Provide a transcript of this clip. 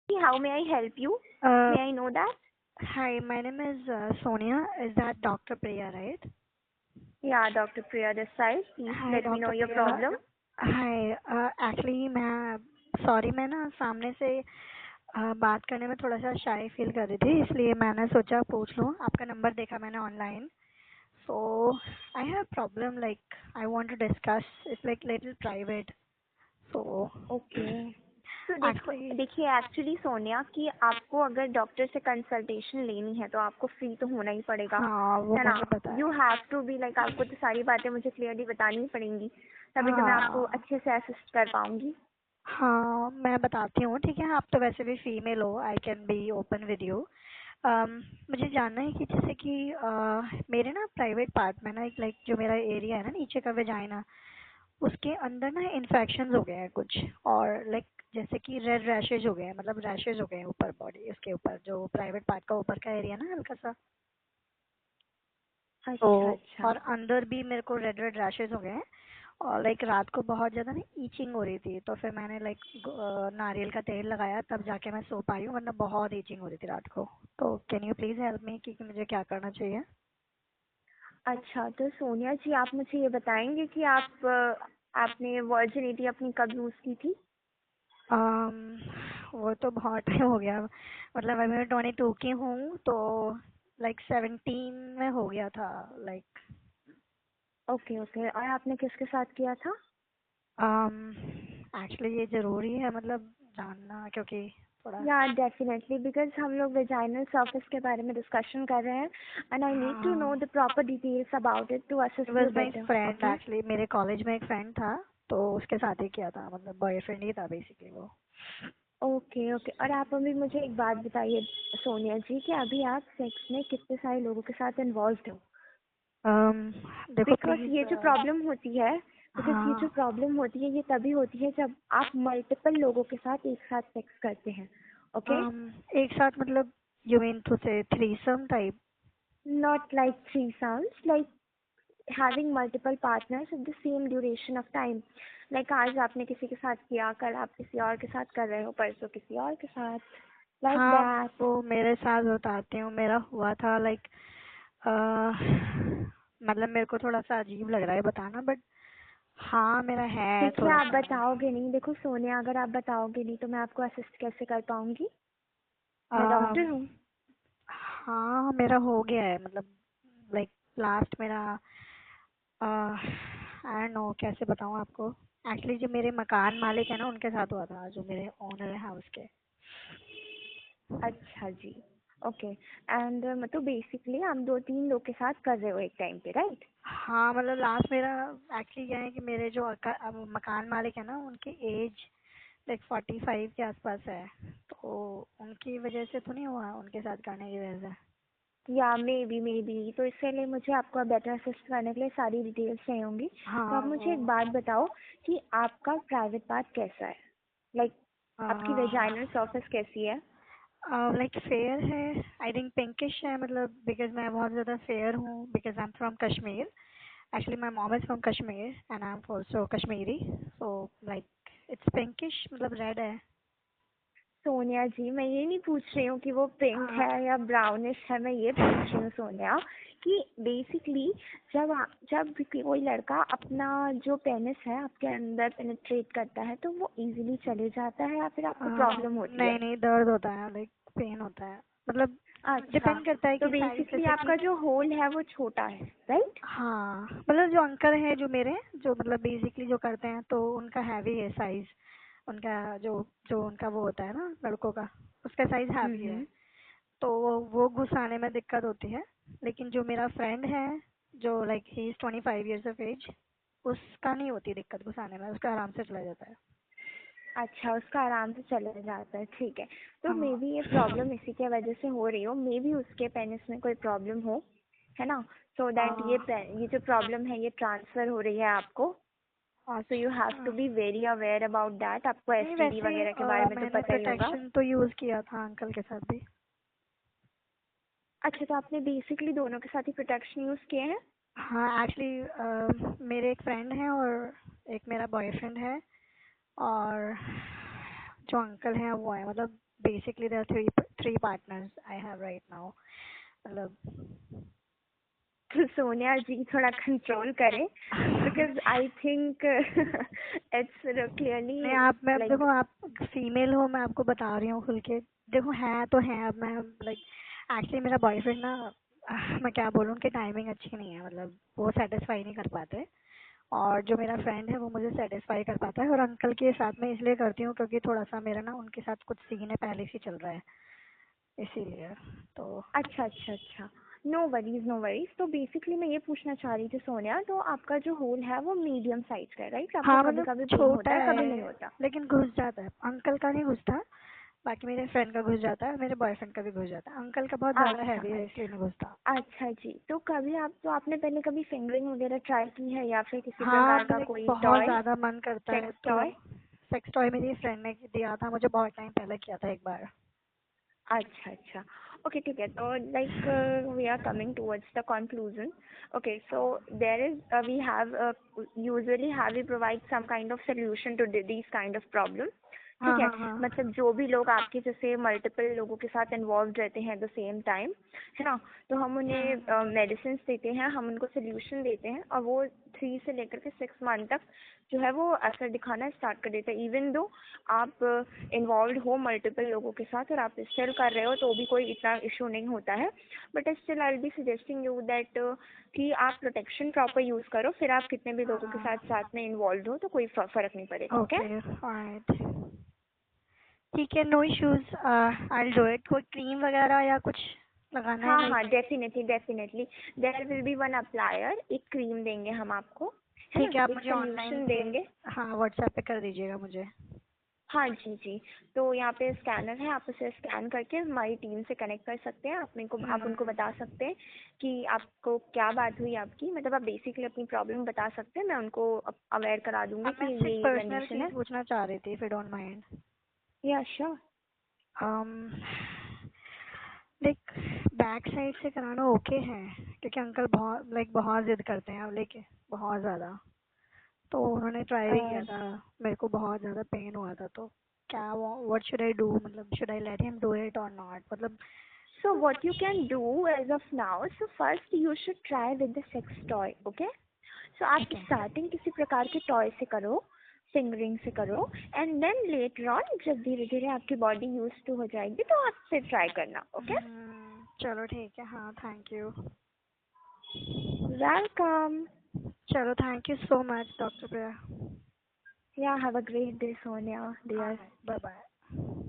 How may I help you? Uh, May I know that? Hi, my name is Sonia. Is that Dr. Priya, right? Yeah, Dr. Priya this side. Please Hi, let me know doctor your Priya. problem. Hi. Actually मैं sorry, मैं ना सामने से बात करने में थोड़ा सा शाई फील कर रही थी, इसलिए मैंने सोचा पूछ लूँ. आपका नंबर देखा मैंने online. So I have problem, like I want to discuss. It's like little private. So okay. तो देखो एक्चुअली. देखिए एक्चुअली सोनिया कि आपको अगर डॉक्टर से कंसल्टेशन लेनी है तो आपको फ्री तो होना ही पड़ेगा, हाँ, वो है ना? मुझे पता यू है. हैव टू बी लाइक आपको तो सारी बातें मुझे क्लियरली बतानी पड़ेंगी, तभी तो मैं आपको हाँ. अच्छे से असिस्ट कर पाऊंगी। हाँ, मैं बताती हूँ. ठीक है, आप तो वैसे भी फीमेल हो. I can be open with you. मुझे जानना है कि जैसे कि मेरे ना प्राइवेट पार्ट में ना, एक लाइक जो मेरा एरिया है ना नीचे का वेजाइना, उसके अंदर ना इन्फेक्शन हो गए हैं कुछ. और लाइक जैसे कि रेड रैशेज हो गए हैं, मतलब रैशेज हो गए हैं ऊपर बॉडी, उसके ऊपर जो प्राइवेट पार्ट का ऊपर का एरिया ना हल्का सा. तो अच्छा अच्छा। और अंदर भी मेरे को रेड रेड रैशेज हो गए हैं. और लाइक रात को बहुत ज़्यादा ना ईचिंग हो रही थी, तो फिर मैंने लाइक नारियल का तेल लगाया, तब जाके मैं सो पाई हूँ, वरना बहुत ईचिंग हो रही थी रात को. तो can you please help me कि मुझे क्या करना चाहिए. अच्छा तो सोनिया जी आप मुझे ये बताएंगे कि आपने वर्जिनिटी अपनी कब यूज़ की थी? वो तो बहुत टाइम हो गया. मतलब अभी मैं 22 की हूँ, तो लाइक 17 में हो गया था. Like okay okay. और आपने किसके साथ किया था? एक्चुअली ये ज़रूरी है मतलब जानना, क्योंकि थोड़ा. या डेफिनेटली बिकॉज हम लोग वेजाइनल सर्फेस के बारे में डिस्कशन कर रहे हैं and I need to know हाँ, the proper details about it to it assist you was my better. Friend. Okay. Actually मेरे कॉलेज में एक फ्रेंड था, तो उसके साथ ही किया था. मतलब बॉयफ्रेंड ही था बेसिकली वो. Okay okay. और आप अभी मुझे एक बात बताइए सोनिया जी कि अभी आप सेक्स में कितने सारे लोगों के साथ इन्वॉल्व हो? देखो बिकॉज प्लीज. ये जो प्रॉब्लम होती है, बिकॉज ये जो हाँ. प्रॉब्लम होती है ये तभी होती है जब आप मल्टीपल लोगों के साथ एक साथ सेक्स करते हैं। ओके। एक साथ मतलब यू मीन टू से threesome type. Not like three sounds like having multiple partners at the same duration of time. Like आज आपने किसी के साथ किया, कल आप किसी और के साथ कर रहे हो, परसों किसी और के साथ, like हाँ, that. वो मेरे साथ बताती हूँ. मेरा हुआ था लाइक मतलब मेरे को थोड़ा सा अजीब लग रहा है बताना, बट हाँ मेरा है देखिए थोड़ा आप सा. बताओगे नहीं, देखो सोनिया अगर आप बताओगे नहीं तो मैं आपको असिस्ट कैसे कर पाऊंगी? मैं अम, डॉक्टर हूँ। हाँ मेरा हो गया है, मतलब लाइक लास्ट मेरा आई नो कैसे बताऊँ आपको. एक्चुअली जो मेरे मकान मालिक है ना, उनके साथ हुआ था, जो मेरे ओनर है हाउस के. अच्छा जी। ओके। एंड मतलब बेसिकली आप दो तीन लोग के साथ कर रहे हो एक टाइम पे, राइट? हाँ मतलब लास्ट मेरा एक्चुअली क्या है कि मेरे जो मकान मालिक है ना, उनकी एज लाइक 45 के आसपास है. तो उनकी वजह से तो नहीं हुआ, उनके साथ करने की वजह से. या मे बी तो इसके लिए मुझे आपको बेटर असिस्ट करने के लिए सारी डिटेल्स चाहिए होंगी। तो हाँ आप मुझे वो. एक बात बताओ कि आपका प्राइवेट पार्ट कैसा है? लाइक आपकी वेजाइनल सरफेस कैसी है? लाइक फेयर है. आई थिंक पिंकिश है, मतलब बिकॉज मैं बहुत ज़्यादा फेयर हूँ, because I am from Kashmir. Actually my mom is from Kashmir and I am also Kashmiri. So like it's pinkish, मतलब रेड है. सोनिया जी मैं ये नहीं पूछ रही हूँ कि वो पिंक है हाँ. या ब्राउनिश है, मैं ये पूछ रही हूँ सोनिया कि बेसिकली जब भी कोई लड़का अपना जो पेनिस है आपके अंदर पेनिट्रेट करता है तो वो इजीली चले जाता है या फिर आपको प्रॉब्लम होती नहीं है? नहीं, दर्द होता है, लाइक पेन होता है. मतलब अच्छा। डिपेंड करता है तो कि साइज, बेसिकली जैसे कि. आपका जो होल है वो छोटा है, राइट? हाँ मतलब जो अंकल हैं जो मेरे, जो मतलब बेसिकली जो करते हैं, तो उनका हैवी है साइज. उनका जो जो उनका वो होता है ना लड़कों का, उसका साइज हैवी है. हम्म। तो वो घुसाने में दिक्कत होती है. लेकिन जो मेरा फ्रेंड है, जो like he is 25 years of age, उसका नहीं होती दिक्कत घुसाने में, उसका आराम से चला जाता है. अच्छा उसका आराम से चला जाता है, ठीक है। तो मे हाँ. बी ये प्रॉब्लम इसी के वजह से हो रही हो, मे बी उसके पेनिस में कोई प्रॉब्लम हो, है ना? सो दैट हाँ. ये जो प्रॉब्लम है ये ट्रांसफर हो रही है आपको। सो यू हैव अच्छा. To be very aware about that. आपको नहीं एसटीडी वैसे वगैरह के बारे में तो मैंने पता ही होगा। प्रोटेक्शन तो यूज किया था अंकल के साथ भी. अच्छा तो आपने बेसिकली दोनों के साथ ही प्रोटेक्शन यूज किए हैं? हाँ एक्चुअली मेरे एक फ्रेंड है और एक मेरा बॉयफ्रेंड है. और जो अंकल हैं वो है, मतलब basically there are three partners I have right now. मतलब तो सोनिया जी थोड़ा कंट्रोल करें, because I think it's clearly नहीं, आप मैं लाइक देखो, आप फीमेल हो, मैं आपको बता रही हूँ खुल के। देखो है तो है, अब मैं लाइक एक्चुअली मेरा बॉयफ्रेंड ना, मैं क्या बोलूँ, उनकी टाइमिंग अच्छी नहीं है, मतलब वो सेटिस्फाई नहीं कर पाते। और जो मेरा फ्रेंड है वो मुझे सेटिस्फाई कर पाता है। और अंकल के साथ मैं इसलिए करती हूँ क्योंकि थोड़ा सा मेरा ना उनके साथ कुछ सीन है पहले से चल रहा है, इसीलिए। तो अच्छा अच्छा अच्छा, नो वरीज नो वरीज। तो बेसिकली मैं ये पूछना चाह रही थी सोनिया, तो आपका जो होल है वो मीडियम साइज का है राइट? आपको हाँ, कभी मतलब कभी पेन छोटा होता है, कभी नहीं है होता? लेकिन घुस जाता है। अंकल का नहीं घुसता, बाकी मेरे फ्रेंड का घुस जाता है, मेरे बॉयफ्रेंड का भी घुस जाता है। अंकल का बहुत ज्यादा अच्छा हैवी है इसलिए नहीं अच्छा घुसता। अच्छा जी। तो कभी आप, तो आपने पहले कभी फिंगरिंग वगैरह ट्राई की है या फिर किसी हाँ, प्रकार का लाइक कोई बहुत टॉय, ज्यादा मन करता है सेक्स तो। टॉय? सेक्स टॉय मेरी फ्रेंड ने दिया था मुझे, बहुत टाइम पहले किया था एक बार। अच्छा अच्छा, ओके ठीक है। तो like we are coming towards the conclusion. Okay, so there is we have usually have we provide some kind of solution to this kind of problem. हाँ ठीक है, हाँ हाँ। मतलब जो भी लोग आपके जैसे मल्टीपल लोगों के साथ इन्वॉल्व रहते हैं एट द सेम टाइम, है ना, तो हम उन्हें मेडिसिन देते हैं, हम उनको सोल्यूशन देते हैं, और वो 3 से लेकर के 6 मंथ तक जो है वो असर दिखाना स्टार्ट कर देता है। इवन दो आप इन्वॉल्व हो मल्टीपल लोगों के साथ और आप स्टिल कर रहे हो तो भी कोई इतना इशू नहीं होता है। But still I will be suggesting you that कि आप प्रोटेक्शन प्रॉपर यूज़ करो, फिर आप कितने भी लोगों के साथ साथ में इन्वॉल्व हो तो कोई फर्क नहीं पड़ेगा। ओके? ओके ऑलराइट, ठीक है, no issues, I do it. कोई क्रीम वगैरह या कुछ लगाना है हाँ हाँ, like? Definitely definitely, there will be one applier, एक क्रीम देंगे हम आपको, है ना, ठीक है, आप एक मुझे ऑनलाइन सोल्यूशन पे, देंगे। हाँ व्हाट्सएप पे कर दीजिएगा मुझे। हाँ जी जी। तो यहाँ पे स्कैनर है, आप उसे स्कैन करके हमारी टीम से कनेक्ट कर सकते हैं। आप उनको बता सकते हैं कि आपको क्या बात हुई आपकी, मतलब आप बेसिकली अपनी प्रॉब्लम बता सकते हैं, मैं उनको अवेयर करा दूंगी अब कि मैं सिर्फ ये पर्सनल कंडीशन चीज है। पूछना चाह रही थी, इफ यू डोंट माइंड। या श्योर। लाइक बैक साइड से कराना ओके है? क्योंकि अंकल बहुत जिद करते हैं अब लेके, बहुत ज्यादा। तो उन्होंने ट्राई भी किया था, मेरे को बहुत ज्यादा पेन हुआ था। तो क्या, व्हाट शुड आई डू, मतलब should I let him do it और नॉट, मतलब। So what you can do as of now, so first you should try with the sex toy, okay? So आप ठीक है। स्टार्टिंग किसी प्रकार के toy से करो, फिंगरिंग से करो, एंड देन लेटर ऑन जब धीरे धीरे आपकी बॉडी यूज टू हो जाएगी तो आप फिर ट्राई करना। ओके? चलो ठीक है, हाँ थैंक यू। वेलकम। चलो thank you so much doctor Priya. Yeah have a great day Sonia हाँ, डियर। Bye bye.